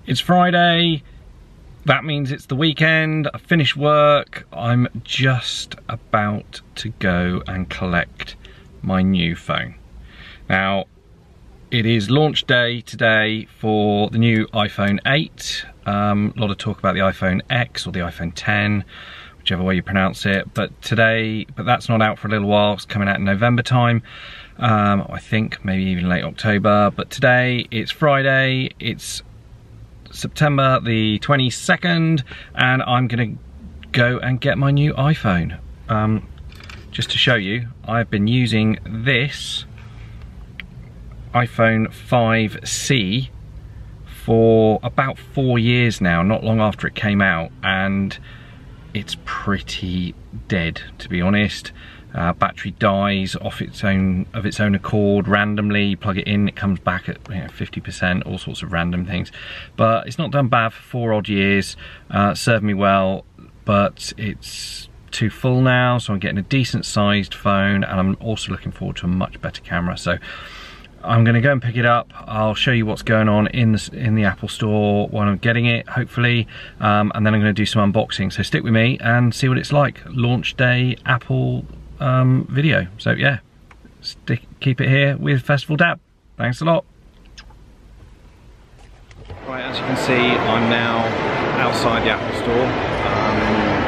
It's Friday, that means it's the weekend. I finished work. I'm just about to go and collect my new phone. Now, it is launch day today for the new iPhone 8. A lot of talk about the iPhone X or the iPhone 10, whichever way you pronounce it. But that's not out for a little while. It's coming out in November time. I think maybe even late October. But today, it's Friday. It's September the 22nd, and I'm gonna go and get my new iPhone. Just to show you, I've been using this iPhone 5C for about 4 years now, not long after it came out, and it's pretty dead, to be honest. Battery dies of its own accord randomly. You plug it in, it comes back at 50%, all sorts of random things. But it's not done bad for 4 odd years. Served me well, but it's too full now, so I'm getting a decent sized phone, and I'm also looking forward to a much better camera. So I'm going to go and pick it up. I'll show you what's going on in the Apple store while I'm getting it, hopefully, and then I'm going to do some unboxing. So stick with me and see what it's like. Launch day Apple video. So yeah, keep it here with Festival Dab. Thanks a lot. Right, as you can see, I'm now outside the Apple store.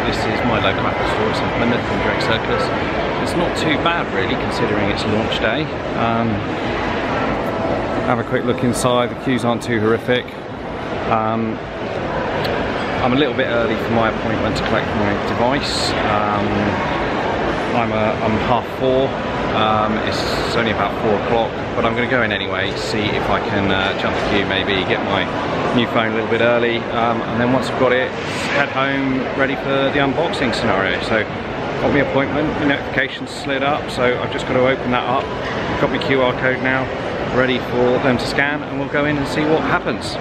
This is my local Apple store. It's in Plymouth in Drake Circus. It's not too bad really, considering it's launch day. Have a quick look inside. The queues aren't too horrific. I'm a little bit early for my appointment to collect my device. I'm 4:30. It's only about 4 o'clock, but I'm going to go in anyway, see if I can jump the queue, maybe get my new phone a little bit early, and then once I've got it, head home ready for the unboxing scenario. So got my appointment, the notifications slid up, so I've just got to open that up. Got my QR code now, ready for them to scan, and we'll go in and see what happens.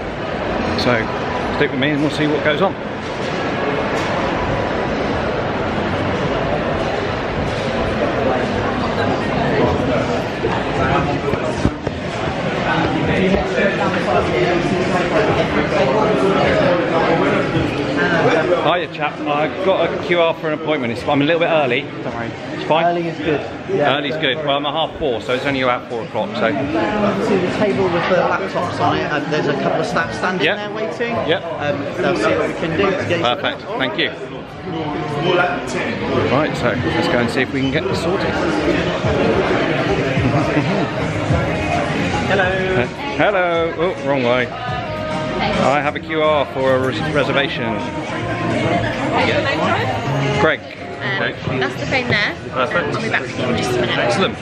So stick with me and we'll see what goes on. Hiya chap, I've got a QR for an appointment. I'm a little bit early. Don't worry. It's fine. Early is good. Yeah. Early's good. Well, I'm at 4:30, so it's only about 4 o'clock. So to the table with the laptops on it, and there's a couple of staff standing there waiting. Yep. They'll see what we can do to get you. Perfect. Thank you. Right, so let's go and see if we can get this sorted. Hello. Hello. Oh, wrong way. I have a QR for a reservation. Greg. That's the phone there. Perfect. I'll be back to you in just a minute. Excellent.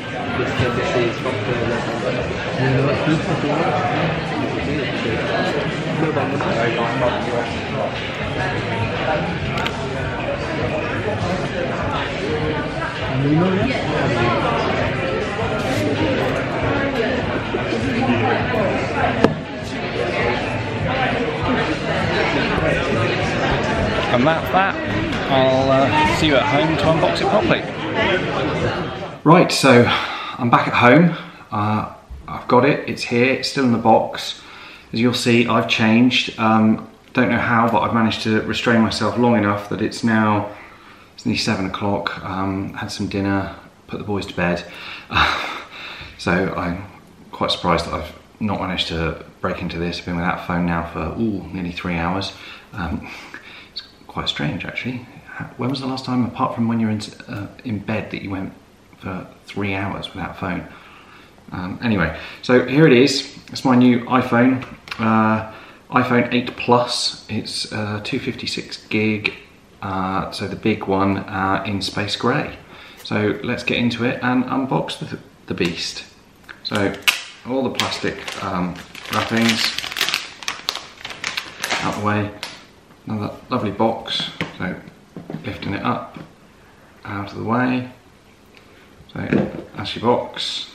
And that's that. I'll see you at home to unbox it properly. Right, so I'm back at home. I've got it, it's here, it's still in the box. As you'll see, I've changed. Don't know how, but I've managed to restrain myself long enough that it's nearly 7 o'clock. Had some dinner, put the boys to bed. So I'm quite surprised that I've not managed to break into this. I've been without a phone now for nearly 3 hours. It's quite strange actually. When was the last time, apart from when you're in bed, that you went for 3 hours without a phone? Anyway, so here it is. It's my new iPhone, iPhone 8 Plus. It's 256 gig, so the big one in space grey. So let's get into it and unbox the beast. So all the plastic wrappings out the way. Another lovely box. So lifting it up, out of the way. So that's your box,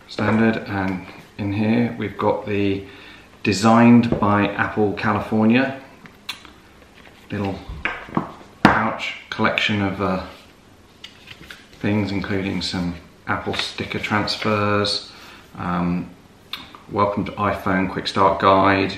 standard, and in here we've got the Designed by Apple California little pouch collection of things, including some Apple sticker transfers, welcome to iPhone quick start guide.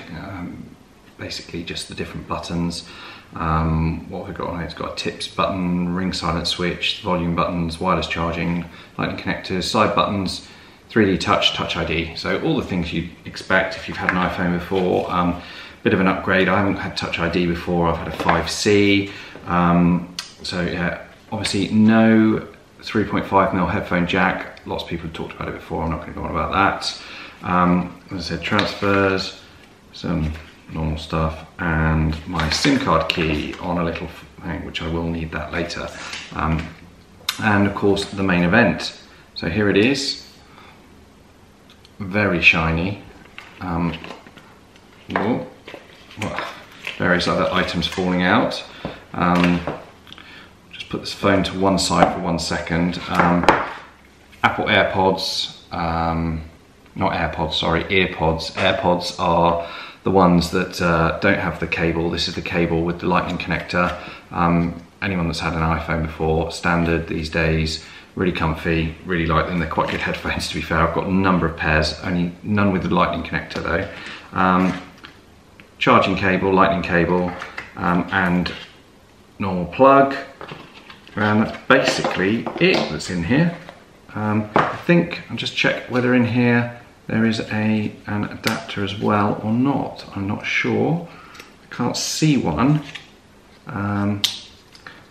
Basically just the different buttons. What have we got on it? It's got a tips button, ring silent switch, volume buttons, wireless charging, lightning connectors, side buttons, 3D touch, touch ID. So all the things you'd expect if you've had an iPhone before. Bit of an upgrade. I haven't had touch ID before. I've had a 5C. So yeah, obviously no 3.5mm headphone jack. Lots of people have talked about it before. I'm not going to go on about that. As I said, transfers, some normal stuff, and my SIM card key on a little thing, which I will need that later. And of course the main event. So here it is. Very shiny. Various other items falling out. Just put this phone to one side for 1 second. Apple AirPods, not AirPods, sorry, EarPods. AirPods are the ones that don't have the cable. This is the cable with the lightning connector. Anyone that's had an iPhone before, standard these days, really comfy, really like them. They're quite good headphones, to be fair. I've got a number of pairs, only none with the lightning connector though. Charging cable, lightning cable, and normal plug. And that's basically it that's in here. I think, I'll just check whether in here there is an adapter as well or not. I'm not sure. I can't see one. I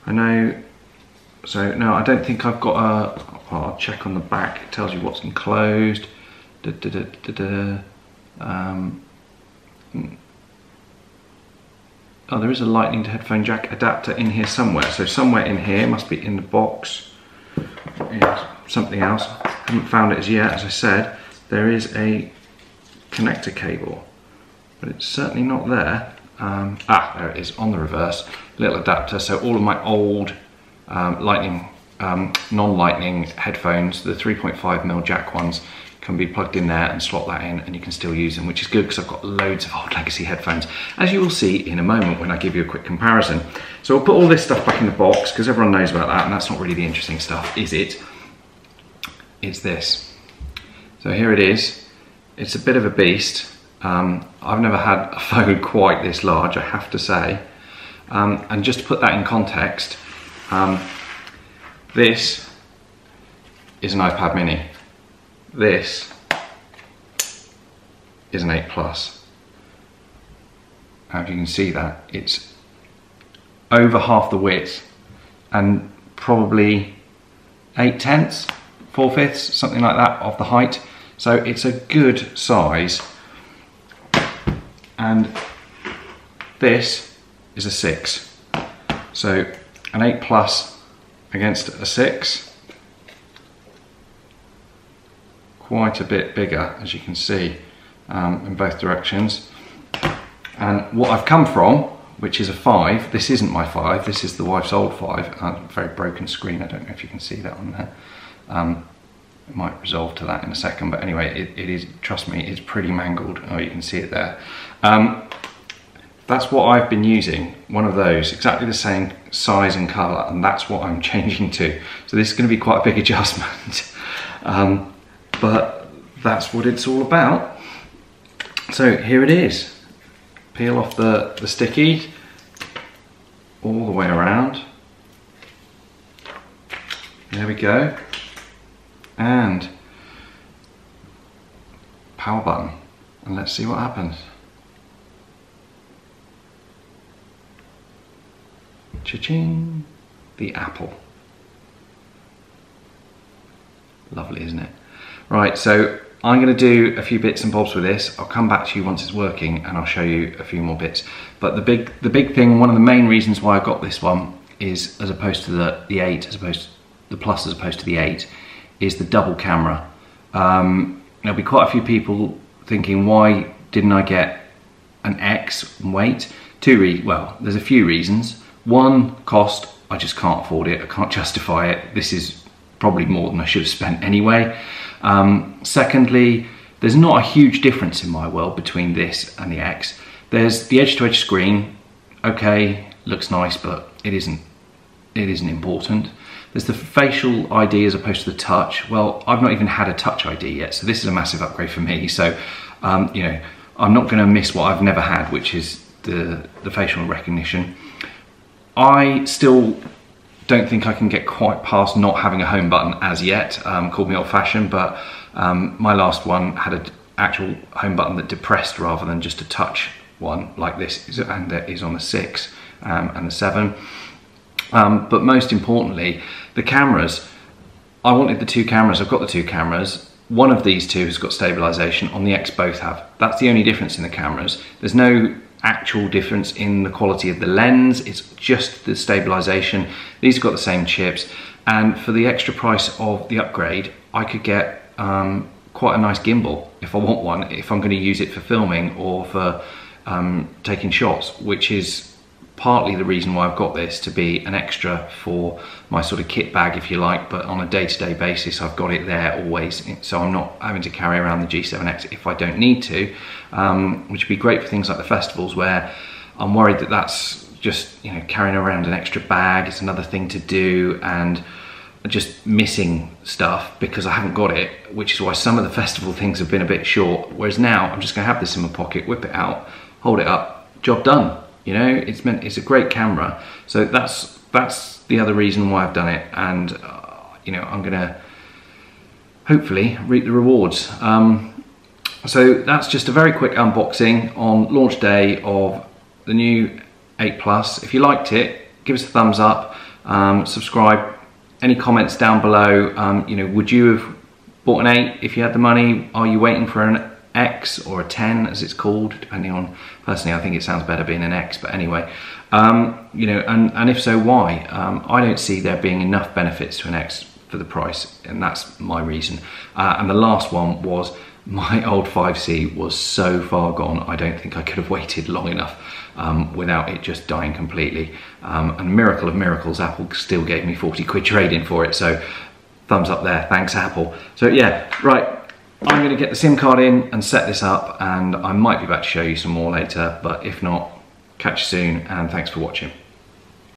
know, so no, I don't think I've got a, I'll check on the back. It tells you what's enclosed. Oh, there is a lightning to headphone jack adapter in here somewhere. So somewhere in here, must be in the box. Something else. I haven't found it as yet. As I said, there is a connector cable, but it's certainly not there. There it is on the reverse. Little adapter. So all of my old lightning, non-lightning headphones, the 3.5mm jack ones, can be plugged in there and slot that in, and you can still use them, which is good because I've got loads of old legacy headphones, as you will see in a moment when I give you a quick comparison. So I'll put all this stuff back in the box because everyone knows about that, and that's not really the interesting stuff, is it? It's this. So here it is. It's a bit of a beast. I've never had a phone quite this large, I have to say. And just to put that in context, this is an iPad mini. This is an 8 Plus. Now if you can see that, it's over half the width and probably 8/10, 4/5, something like that of the height. So it's a good size. And this is a 6. So an 8 Plus against a 6. Quite a bit bigger, as you can see, in both directions. And what I've come from, which is a 5, this isn't my 5, this is the wife's old 5, very broken screen, I don't know if you can see that on there. It might resolve to that in a second, but anyway, it is, trust me, it's pretty mangled. Oh, you can see it there. That's what I've been using, one of those, exactly the same size and colour, and that's what I'm changing to. So this is going to be quite a big adjustment. But that's what it's all about. So here it is. Peel off the sticky all the way around. There we go. And power button. And let's see what happens. Cha-ching. The Apple. Lovely, isn't it? Right, so I'm going to do a few bits and bobs with this. I'll come back to you once it's working and I'll show you a few more bits. But the big thing, one of the main reasons why I got this one is, as opposed to the 8, as opposed to the Plus as opposed to the 8, is the double camera. There'll be quite a few people thinking, why didn't I get an X and wait? Well, there's a few reasons. One, cost. I just can't afford it. I can't justify it. This is probably more than I should have spent anyway. Secondly, there's not a huge difference in my world between this and the X. There's the edge-to-edge screen. Okay, looks nice, but it isn't important. There's the facial ID as opposed to the touch. Well, I've not even had a touch ID yet, so this is a massive upgrade for me. So You know, I'm not going to miss what I've never had, which is the facial recognition. I still don't think I can get quite past not having a home button as yet. Called me old-fashioned, but my last one had an actual home button that depressed rather than just a touch one like this, and that is on the 6 and the 7. But most importantly, the cameras. I wanted the 2 cameras. I've got the 2 cameras. One of these 2 has got stabilization. On the X, both have. That's the only difference in the cameras. There's no actual difference in the quality of the lens. It's just the stabilization. These have got the same chips, and for the extra price of the upgrade, I could get quite a nice gimbal if I want one, if I'm going to use it for filming or for taking shots, which is partly the reason why I've got this, to be an extra for my sort of kit bag, if you like, but on a day-to-day basis I've got it there always, so I'm not having to carry around the G7X if I don't need to, which would be great for things like the festivals, where I'm worried that that's just, you know, carrying around an extra bag, it's another thing to do, and just missing stuff because I haven't got it, which is why some of the festival things have been a bit short, whereas now I'm just going to have this in my pocket, whip it out, hold it up, job done. You know, it's a great camera, so that's the other reason why I've done it, and you know, I'm gonna hopefully reap the rewards. So that's just a very quick unboxing on launch day of the new 8 Plus. If you liked it, give us a thumbs up, subscribe. Any comments down below? You know, would you have bought an 8 if you had the money? Are you waiting for an X or a 10 as it's called, depending on, personally I think it sounds better being an X, but anyway, you know, and if so, why? I don't see there being enough benefits to an X for the price, and that's my reason. And the last one was my old 5C was so far gone, I don't think I could have waited long enough without it just dying completely. And miracle of miracles, Apple still gave me 40 quid trade-in for it, so thumbs up there, thanks Apple. So yeah, right, I'm going to get the SIM card in and set this up, and I might be back to show you some more later, but if not, catch you soon, and thanks for watching.